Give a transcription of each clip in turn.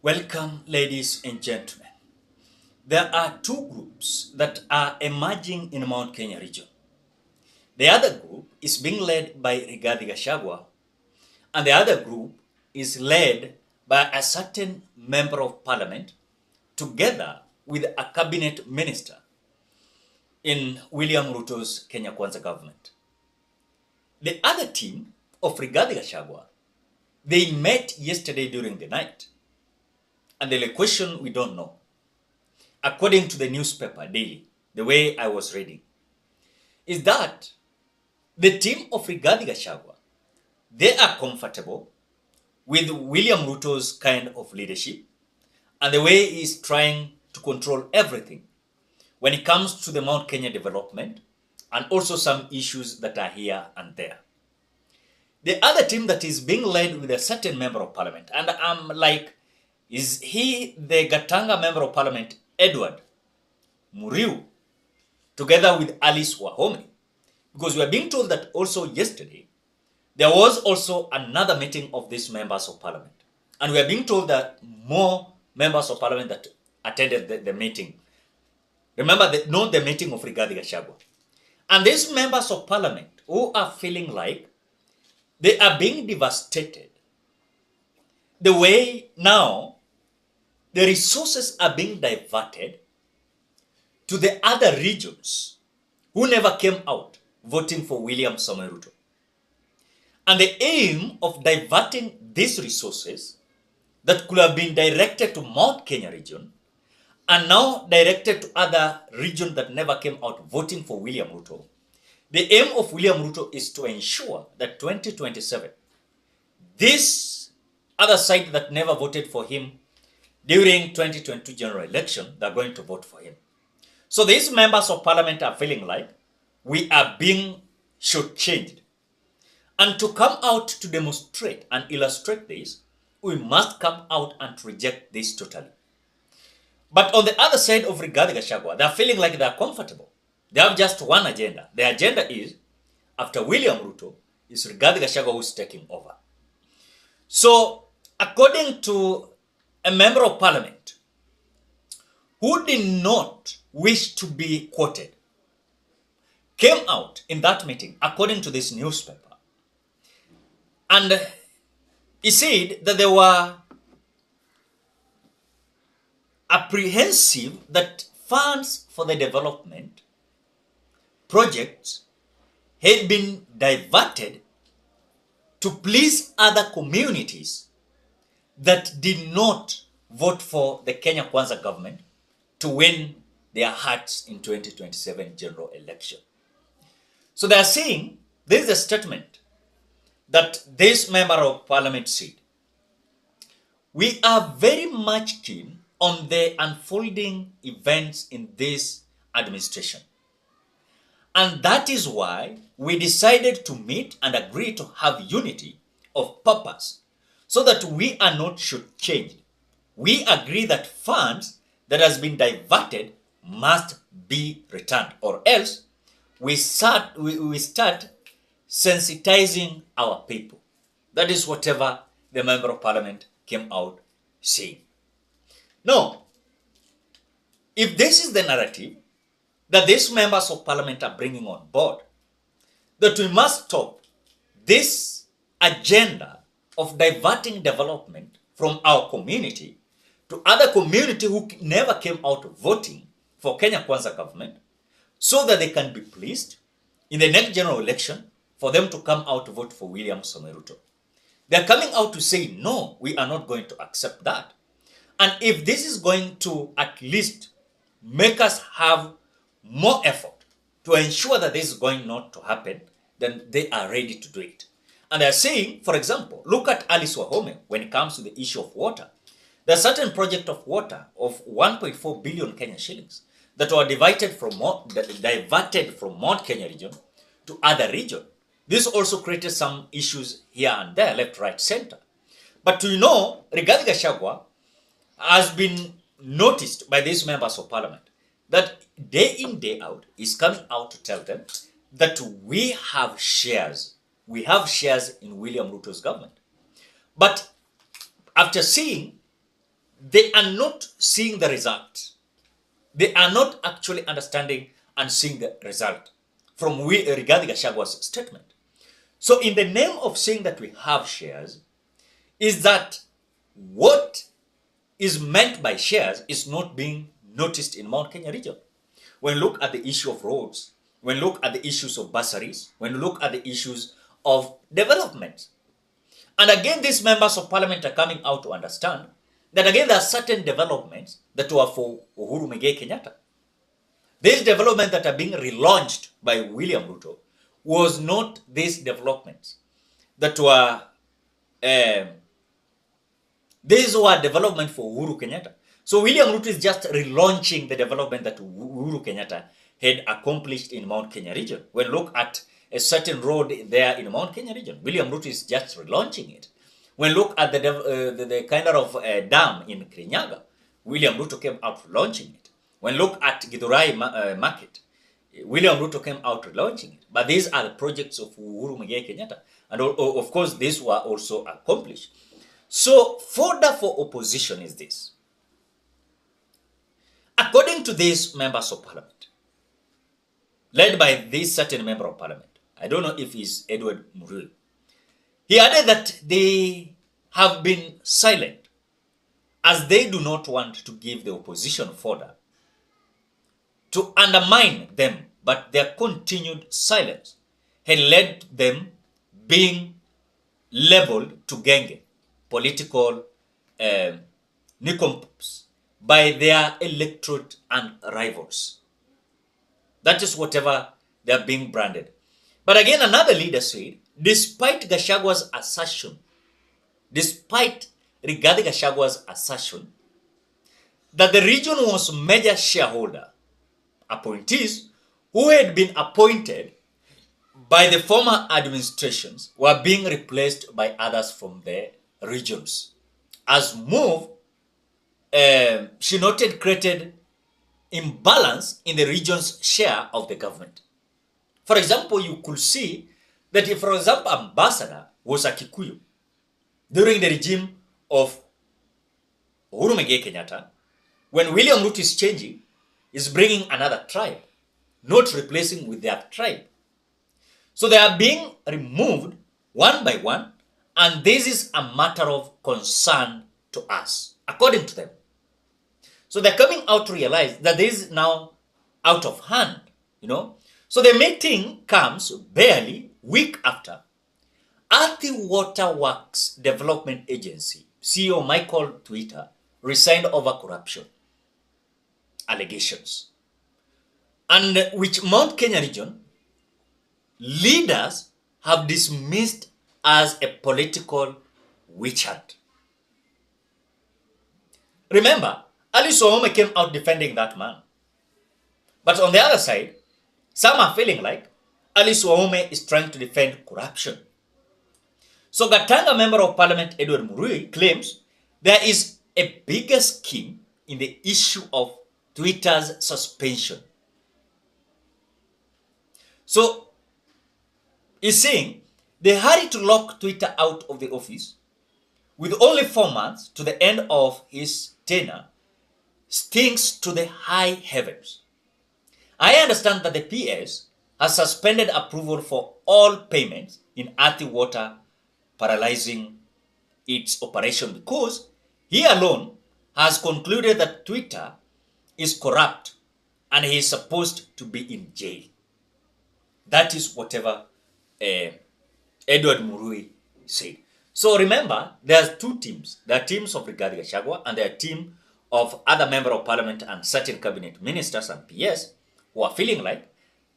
Welcome, ladies and gentlemen. There are two groups that are emerging in Mount Kenya region. The other group is being led by RIGATHI, and the other group is led by a certain member of parliament together with a cabinet minister in William Ruto's Kenya Kwanza government. The other team of RIGATHI, they met yesterday during the night. And the question we don't know. According to the newspaper daily, the way I was reading, is that the team of RIGATHI, they are comfortable with William Ruto's kind of leadership and the way he is trying to control everything when it comes to the Mount Kenya development and also some issues that are here and there. The other team that is being led with a certain member of parliament, and I'm like, is he the Gatanga member of parliament, Edward Muriu, together with Alice Wahome? Because we are being told that also yesterday, there was also another meeting of these members of parliament. And we are being told that more members of parliament that attended the meeting. Remember, not the meeting of RIGATHI. And these members of parliament who are feeling like they are being devastated. The way now the resources are being diverted to the other regions who never came out voting for William Samoei Ruto. And the aim of diverting these resources that could have been directed to Mount Kenya region and now directed to other regions that never came out voting for William Ruto. The aim of William Ruto is to ensure that 2027, this other side that never voted for him during 2022 general election, they're going to vote for him. So these members of parliament are feeling like we are being shortchanged. And to come out to demonstrate and illustrate this, we must come out and reject this totally. But on the other side of RIGATHI, they're feeling like they're comfortable. They have just one agenda. The agenda is, after William Ruto, is RIGATHI who's taking over. So, according to a member of parliament who did not wish to be quoted, came out in that meeting, according to this newspaper, and he said that they were apprehensive that funds for the development projects had been diverted to please other communities that did not vote for the Kenya Kwanza government to win their hearts in 2027 general election. So they are saying, there is a statement that this member of parliament said, we are very much keen on the unfolding events in this administration. And that is why we decided to meet and agree to have unity of purpose so that we are not shortchanged. We agree that funds that has been diverted must be returned, or else we start sensitizing our people. That is whatever the member of parliament came out saying. Now, if this is the narrative that these members of parliament are bringing on board, that we must stop this agenda of diverting development from our community to other community who never came out voting for Kenya Kwanza government, so that they can be pleased in the next general election for them to come out to vote for William Samoei Ruto. They're coming out to say, no, we are not going to accept that. And if this is going to at least make us have more effort to ensure that this is going not to happen, then they are ready to do it. And they're saying, for example, look at Alice Wahome when it comes to the issue of water. There's a certain project of water of 1.4 billion Kenya shillings that were diverted from Mount Kenya region to other region. This also created some issues here and there, left, right, center. But you know, RIGATHI has been noticed by these members of parliament that day in, day out is coming out to tell them that we have shares. We have shares in William Ruto's government. But after seeing they are not seeing the result. They are not actually understanding and seeing the result from Rigathi Gachagwa's statement. So in the name of saying that we have shares, is that what is meant by shares is not being noticed in Mount Kenya region. When you look at the issue of roads, when you look at the issues of bursaries, when you look at the issues of development. And again, these members of parliament are coming out to understand that again, there are certain developments that were for Uhuru Muigai Kenyatta. These developments that are being relaunched by William Ruto was not these developments that were, these were development for Uhuru Kenyatta. So William Ruto is just relaunching the development that Uhuru Kenyatta had accomplished in Mount Kenya region. When you look at a certain road there in Mount Kenya region, William Ruto is just relaunching it. When you look at the kind of dam in Kirinyaga, William Ruto came out launching it. When you look at Githurai market, William Ruto came out launching it. But these are the projects of Uhuru Muigai Kenyatta. And of course, these were also accomplished. So, fodder for opposition is this. According to these members of parliament, led by this certain member of parliament, I don't know if it's Edward Murui, he added that they have been silent as they do not want to give the opposition fodder to undermine them, but their continued silence had led them being labeled to genge, political nincompoop by their electorate and rivals. That is whatever they are being branded. But again, another leader said, despite Gachagwa's assertion, despite Rigathi Gachagwa's assertion that the region was major shareholder, appointees who had been appointed by the former administrations were being replaced by others from the regions. As move, she noted, created imbalance in the region's share of the government. For example, you could see that if, for example, ambassador was a Kikuyu during the regime of Uhuru Muigai Kenyatta, when William Ruto is changing, is bringing another tribe, not replacing with their tribe. So they are being removed one by one, and this is a matter of concern to us, according to them. So they're coming out to realize that this is now out of hand, So the meeting comes barely week after Athi Water Works Development Agency CEO Michael Twitter resigned over corruption allegations, and which Mount Kenya region leaders have dismissed as a political witch hunt. Remember, Alice Ouma came out defending that man. But on the other side, some are feeling like Alice Ouma is trying to defend corruption. So Gatanga Member of Parliament Edward Murui claims there is a bigger scheme in the issue of Twitter's suspension. So he's saying they hurry to lock Twitter out of the office with only 4 months to the end of his tenure stinks to the high heavens. I understand that the PS has suspended approval for all payments in Athi Water, paralyzing its operation because he alone has concluded that Twitter is corrupt and he is supposed to be in jail. That is whatever Edward Murui said. So remember, there are two teams. There are teams of Rigathi Gachagua and there are a team of other member of parliament and certain cabinet ministers and PS who are feeling like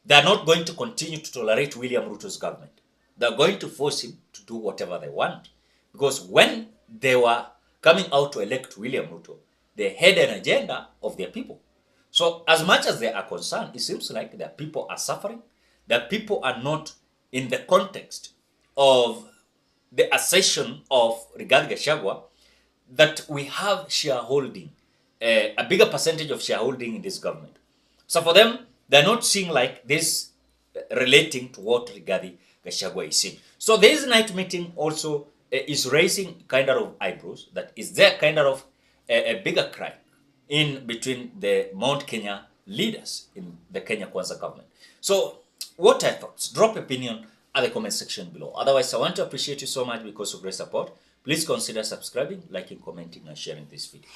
they are not going to continue to tolerate William Ruto's government. They are going to force him to do whatever they want. Because when they were coming out to elect William Ruto, they had an agenda of their people. So as much as they are concerned, it seems like their people are suffering. Their people are not in the context of the assertion of Rigathi Gachagua that we have shareholding, a bigger percentage of shareholding in this government. So for them, they're not seeing like this relating to what Rigathi Gachagua is saying. So this night meeting also is raising kind of eyebrows. That is there kind of a bigger crack in between the Mount Kenya leaders in the Kenya Kwanza government. So what are your thoughts? Drop opinion at the comment section below. Otherwise, I want to appreciate you so much because of great support. Please consider subscribing, liking, commenting, and sharing this video.